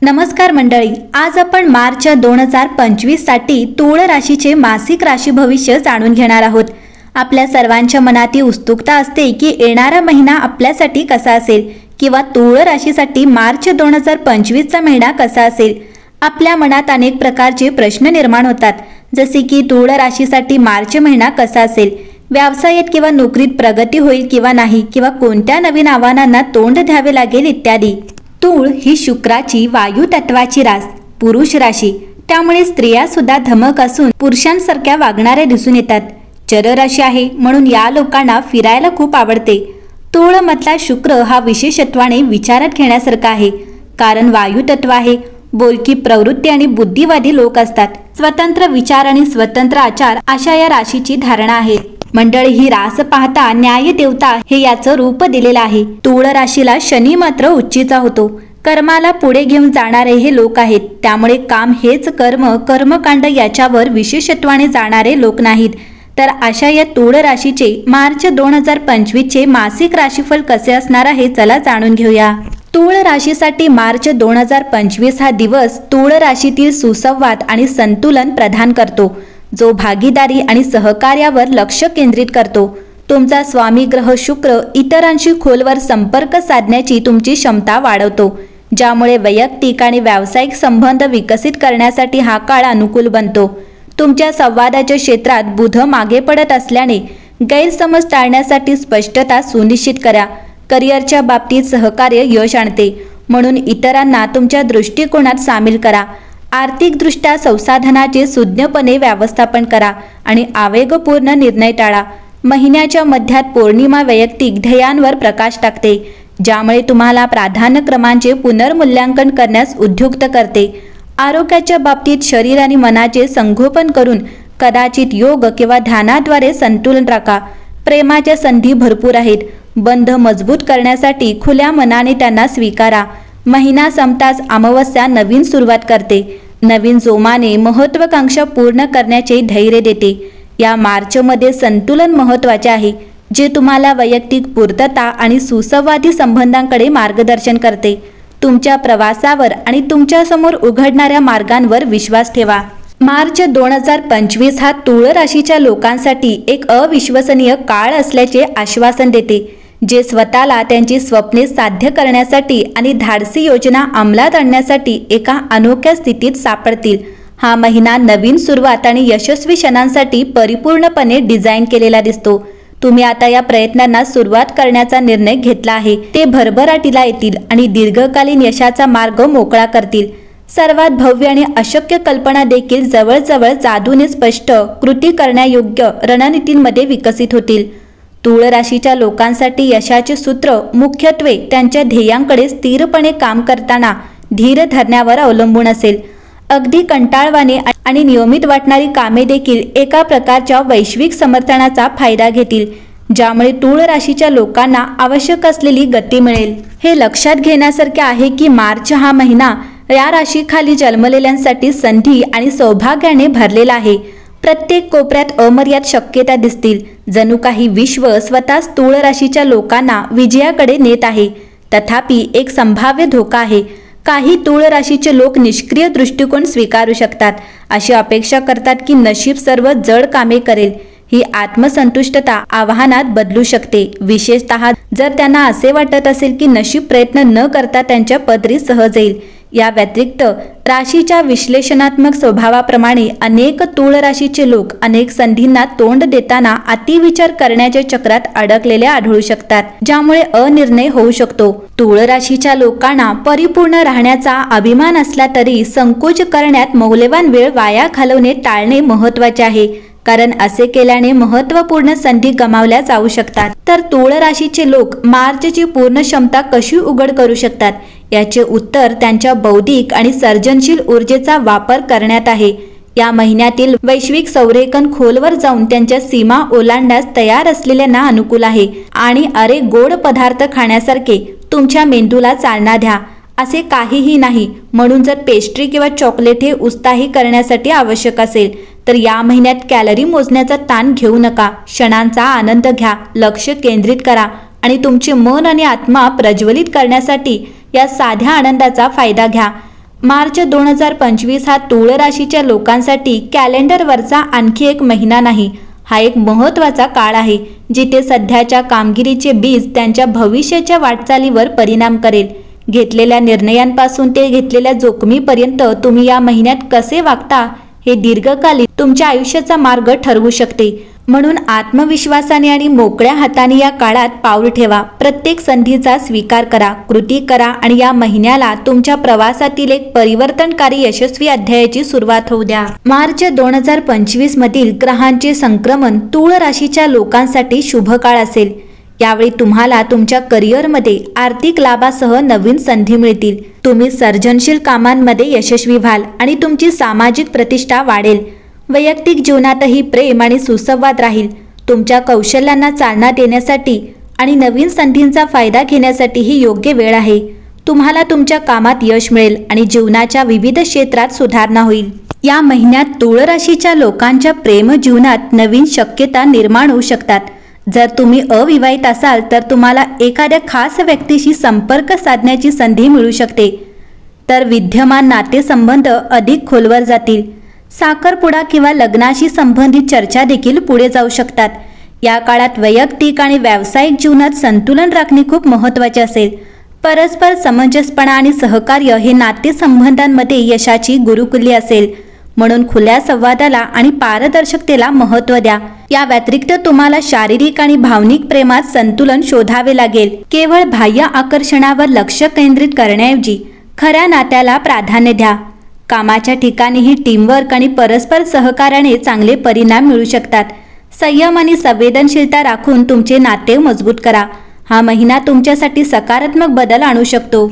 नमस्कार मंडळी, आज आपण मार्च 2025 साठी तूळ राशीचे मासिक राशी भविष्य जाणून घेणार आहोत। आपल्या सर्वांच्या मनात उत्सुकता असते की येणारा महिना आपल्यासाठी कसा असेल किंवा तूळ राशीसाठी मार्च 2025 चा महिना कसा असेल। आपल्या मनात अनेक प्रकारचे प्रश्न निर्माण होतात, जसे की तूळ राशीसाठी मार्च महिना कसा असेल, व्यवसायात किंवा नोकरीत प्रगती होईल किंवा नाही, किंवा कोणत्या नवीन आव्हानांना तोंड द्यावे लागेल इत्यादी। तूळ ही शुक्राची वायू तत्वाची रास पुरुष राशी, त्यामुळे स्त्रिया सुद्धा धमक असून पुरुषांसारख्या वागणाऱ्या दिसून येतात। चर राशी आहे म्हणून या लोकांना फिरायला खूप आवडते। तूळ मधला शुक्र हा विशेषत्वाने विचारात घेण्यासारखा आहे, कारण वायू तत्व आहे। बोलकी प्रवृत्ती आणि बुद्धिवादी लोक असतात। स्वतंत्र विचार आणि स्वतंत्र आचार अशा या राशीची धारणा आहे। मंडळी, ही रास पाहता न्याय देवता हे याचं रूप दिलेलं आहे। तूळ राशीला शनी मात्र उच्चीचा होतो। कर्माला पुढे घेऊन जाणारे हे लोक आहेत, त्यामुळे काम हेच कर्मकांड याच्यावर विशेषत्वाने जाणारे लोक नाहीत। तर अशा या तूळ राशीचे मार्च 2025 चे मासिक राशीफल कसे असणार आहे, चला जाणून घेऊया। तूळ राशीसाठी मार्च 2025 हा दिवस तूळ राशीतील सुसंवाद आणि संतुलन प्रदान करतो, जो भागीदारी आणि सहकार्यावर लक्ष केंद्रित करतो। तुमचा स्वामी ग्रह शुक्र इतरांशी खोलवर संपर्क साधण्याची तुमची क्षमता वाढवतो, ज्यामुळे वैयक्तिक आणि व्यावसायिक संबंध विकसित करण्यासाठी हा काळ अनुकूल बनतो। तुमच्या संवादाच्या क्षेत्रात बुध मागे पडत असल्याने गैरसमज टाळण्यासाठी स्पष्टता सुनिश्चित करा। करिअरच्या बाबतीत सहकार्य यश आणते, म्हणून इतरांना तुमच्या दृष्टिकोनात सामील करा। आर्थिकदृष्ट्या संसाधनाचे सुज्ञपणे व्यवस्थापन करा आणि आवेगपूर्ण निर्णय टाळा। महिन्याच्या मध्यात पौर्णिमा वैयक्तिक ध्येयांवर प्रकाश टाकते, ज्यामुळे तुम्हाला प्राधान्यक्रमांचे पुनर्मूल्यांकन करण्यास उद्युक्त करते। आरोग्याच्या बाबतीत शरीर आणि मनाचे संगोपन करून कदाचित योग किंवा ध्यानाद्वारे संतुलन राखा। प्रेमाच्या संधी भरपूर आहेत, बंध मजबूत करण्यासाठी खुल्या मनाने त्यांना स्वीकारा। महिना संपताच अमावस्या नवीन सुरुवात करते, नवीन जोमाने महत्त्वाकांक्षा पूर्ण करण्याचे धैर्य देते। या मार्चमध्ये संतुलन महत्त्वाचे आहे, जे तुम्हाला वैयक्तिक पूर्तता आणि सुसंवादी संबंधांकडे मार्गदर्शन करते। तुमच्या प्रवासावर आणि तुमच्या समोर उघडणाऱ्या मार्गांवर विश्वास ठेवा। मार्च 2025 हा तूळ राशीच्या लोकांसाठी एक अविश्वसनीय काळ असल्याचे आश्वासन देते, जे स्वतःला त्यांची स्वप्ने साध्य करण्यासाठी आणि धाडसी योजना अंमलात आणण्यासाठी एका अनोख्या स्थितीत सापडतील। हा महिना नवीन सुरुवात आणि यशस्वी क्षणांसाठी परिपूर्णपणे डिझाईन केलेला दिसतो। तुम्ही आता या प्रयत्नांना सुरुवात करण्याचा निर्णय घेतला आहे, ते भरभराटीला येतील आणि दीर्घकालीन यशाचा मार्ग मोकळा करतील। सर्वात भव्य आणि अशक्य कल्पना देखील जवळजवळ जादूने स्पष्ट कृती करण्यायोग्य रणनीतींमध्ये विकसित होतील। तूळ राशीच्या लोकांसाठी यशाचे सूत्र मुख्यत्वे त्यांच्या ध्येयांकडे स्थिरपणे काम करताना धीर धरण्यावर अवलंबून असेल। अगदी कंटाळवाणी आणि नियमित वाटणारी कामे देखील एका प्रकारच्या वैश्विक समर्थनाचा फायदा घेतील, ज्यामुळे तूळ राशीच्या लोकांना आवश्यक असलेली गती मिळेल। हे लक्षात घेण्यासारखे आहे की मार्च हा महिना या राशीखाली जन्मलेल्यांसाठी संधी आणि सौभाग्याने भरलेला आहे। प्रत्येक कोपऱ्यात अमर्याद शक्यता दिसतील, जणू काही विश्व स्वतःच तूळ राशीच्या लोकांना विजयाकडे नेत आहे। तथापि एक संभाव्य धोका आहे। काही तूळ राशीचे लोक निष्क्रिय दृष्टिकोन स्वीकारू शकतात, अशी अपेक्षा करतात की नशीब सर्व जड कामे करेल। ही आत्मसंतुष्टता आव्हानात बदलू शकते, विशेषतः जर त्यांना असे वाटत असेल की नशीब प्रयत्न न करता त्यांच्या पदरी सहज येईल। या व्यतिरिक्त राशीच्या विश्लेषणात्मक स्वभावाप्रमाणे अनेक तूळ राशीचे लोक अनेक संधींना तोंड देताना अतिविचार करण्याच्या चक्रात अडकलेले आढळू शकतात, ज्यामुळे अनिर्णय होऊ शकतो। तूळ राशीच्या लोकांना परिपूर्ण राहण्याचा अभिमान असला तरी संकोच करण्यात मौल्यवान वेळ वाया घालवणे टाळणे महत्त्वाचे आहे, कारण असे केल्याने महत्त्वपूर्ण संधी गमावल्या जाऊ शकतात। तर तूळ राशीचे लोक मार्चची पूर्ण क्षमता कशी उघड करू शकतात, याचे उत्तर त्यांच्या बौद्धिक आणि सर्जनशील ऊर्जेचा वापर करण्यात आहे। या महिन्यातील वैश्विक संरेखन खोलवर जाऊन त्यांच्या सीमा ओलांडण्यास तयार असलेल्यांना अनुकूल आहे। आणि अरे गोड पदार्थ खाण्यासारखे तुमच्या मेंदूला चालना द्या असे काहीही नाही, म्हणून जर पेस्ट्री किंवा चॉकलेट हे उत्साही करण्यासाठी आवश्यक असेल तर या महिन्यात कॅलरी मोजण्याचा ताण घेऊ नका। क्षणांचा आनंद घ्या, लक्ष केंद्रित करा आणि तुमचे मन आणि आत्मा प्रज्वलित करण्यासाठी या साध्या आनंदाचा फायदा घ्या। मार्च 2025 हा तूळ राशीच्या लोकांसाठी कॅलेंडरवरचा आणखी एक महिना नाही, हा एक महत्त्वाचा काळ आहे जिथे सध्याच्या कामगिरीचे बीज त्यांच्या भविष्याच्या वाटचालीवर परिणाम करेल। घेतलेल्या निर्णयांपासून ते घेतलेल्या जोखमीपर्यंत तुम्ही या महिन्यात कसे वागता हे दीर्घकालीन तुमच्या आयुष्याचा मार्ग ठरवू शकते। म्हणून आत्मविश्वासाने आणि मोकळ्या हाताने या काळात पाऊल ठेवा। प्रत्येक संधीचा स्वीकार करा, कृती करा आणि या महिन्याला तुमच्या प्रवासातील एक परिवर्तनकारी यशस्वी अध्यायाची सुरुवात होऊ द्या। मार्च 2025 मधील ग्रहांचे संक्रमण तूळ राशीच्या लोकांसाठी शुभ काळ असेल। यावेळी तुम्हाला तुमच्या करिअरमध्ये आर्थिक लाभासह नवीन संधी मिळतील। तुम्ही सर्जनशील कामांमध्ये यशस्वी व्हाल आणि तुमची सामाजिक प्रतिष्ठा वाढेल। वैयक्तिक जीवनातही प्रेम आणि सुसंवाद राहील। तुमच्या कौशल्यांना चालना देण्यासाठी आणि नवीन संधींचा फायदा घेण्यासाठी ही योग्य वेळ आहे। तुम्हाला तुमच्या कामात यश मिळेल आणि जीवनाच्या विविध क्षेत्रात सुधारणा होईल। या महिन्यात तूळ राशीच्या लोकांच्या प्रेम जीवनात नवीन शक्यता निर्माण होऊ शकतात। जर तुम्ही अविवाहित असाल तर तुम्हाला एखाद्या खास व्यक्तीशी संपर्क साधण्याची संधी मिळू शकते, तर विद्यमान नातेसंबंध अधिक खोलवर जातील। साखरपुडा किंवा लग्नाशी संबंधित चर्चा देखील पुढे जाऊ शकतात। या काळात वैयक्तिक आणि व्यावसायिक जीवनात संतुलन राखणे खूप महत्त्वाचे असेल। परस्पर समंजसपणा आणि सहकार्य हे नातेसंबंधांमध्ये यशाची गुरुकिल्ली असेल, म्हणून खुल्या संवादाला आणि पारदर्शकतेला महत्त्व द्या। या व्यतिरिक्त तुम्हाला शारीरिक आणि भावनिक प्रेमात संतुलन शोधावे लागेल। केवळ बाह्य आकर्षणावर लक्ष केंद्रित करण्याऐवजी खऱ्या नात्याला प्राधान्य द्या। कामाच्या ठिकाणीही टीमवर्क आणि परस्पर सहकार्याने चांगले परिणाम मिळू शकतात। संयम आणि संवेदनशीलता राखून तुमचे नाते मजबूत करा। हा महिना तुमच्यासाठी सकारात्मक बदल आणू शकतो।